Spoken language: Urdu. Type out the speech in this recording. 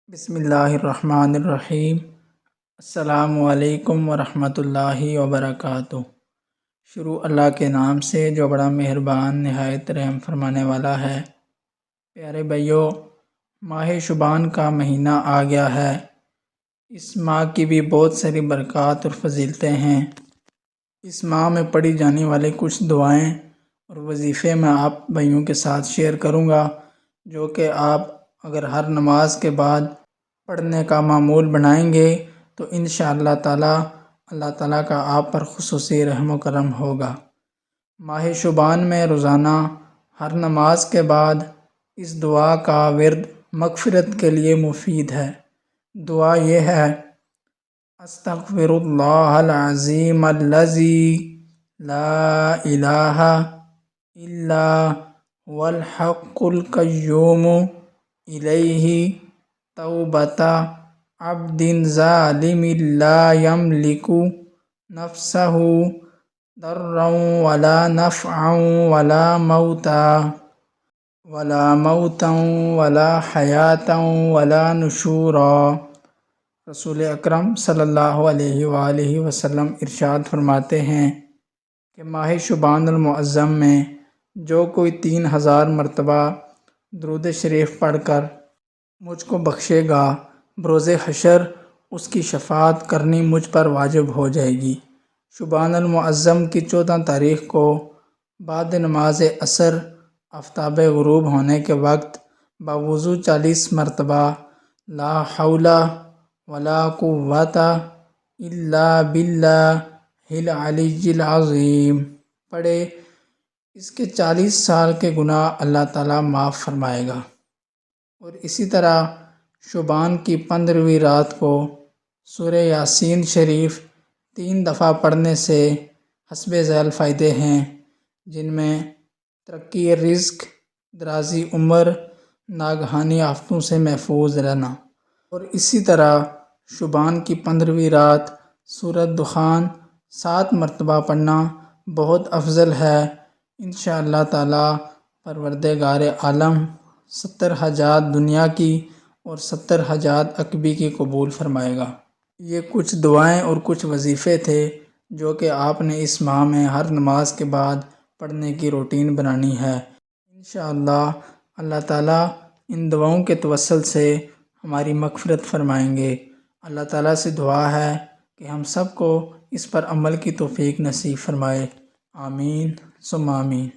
بسم اللہ الرحمن الرحیم۔ السلام علیکم ورحمۃ اللہ وبرکاتہ۔ شروع اللہ کے نام سے جو بڑا مہربان نہایت رحم فرمانے والا ہے۔ پیارے بھائیو، ماہ شعبان کا مہینہ آ گیا ہے۔ اس ماہ کی بھی بہت ساری برکات اور فضیلتیں ہیں۔ اس ماہ میں پڑھی جانے والے کچھ دعائیں اور وظیفے میں آپ بھائیوں کے ساتھ شیئر کروں گا، جو کہ آپ اگر ہر نماز کے بعد پڑھنے کا معمول بنائیں گے تو انشاءاللہ تعالی اللہ تعالیٰ کا آپ پر خصوصی رحم و کرم ہوگا۔ ماہ شعبان میں روزانہ ہر نماز کے بعد اس دعا کا ورد مغفرت کے لیے مفید ہے۔ دعا یہ ہے: استغفر اللہ العظیم الذی لا الہ الا هو الحق القیوم الیہ توبۃ عبد ظالم لا یملک نفسہ ضرا ولا نفعا ولا موتا ولا حیاتا ولا نشورا۔ رسول اکرم صلی اللہ علیہ وآلہ وسلم ارشاد فرماتے ہیں کہ ماہ شعبان المعظم میں جو کوئی 3000 مرتبہ درود شریف پڑھ کر مجھ کو بخشے گا، بروز حشر اس کی شفاعت کرنی مجھ پر واجب ہو جائے گی۔ شعبان المعظم کی 14 تاریخ کو بعد نماز عصر آفتاب غروب ہونے کے وقت باوضو 40 مرتبہ لا حول ولا قوت الا باللہ العلی العظیم پڑھے۔ اس کے 40 سال کے گناہ اللہ تعالیٰ معاف فرمائے گا۔ اور اسی طرح شعبان کی 15ویں رات کو سورہ یاسین شریف 3 دفعہ پڑھنے سے حسب ذیل فائدے ہیں، جن میں ترقی رزق، درازی عمر، ناگہانی آفتوں سے محفوظ رہنا۔ اور اسی طرح شعبان کی 15ویں رات سورۃ دخان 7 مرتبہ پڑھنا بہت افضل ہے۔ انشاءاللہ تعالی پروردگار عالم 70 حاجات دنیا کی اور 70 حاجات عقبی کی قبول فرمائے گا۔ یہ کچھ دعائیں اور کچھ وظیفے تھے جو کہ آپ نے اس ماہ میں ہر نماز کے بعد پڑھنے کی روٹین بنانی ہے۔ انشاءاللہ اللہ تعالیٰ ان دعاؤں کے توسل سے ہماری مغفرت فرمائیں گے۔ اللہ تعالیٰ سے دعا ہے کہ ہم سب کو اس پر عمل کی توفیق نصیب فرمائے۔ آمین ثم آمین۔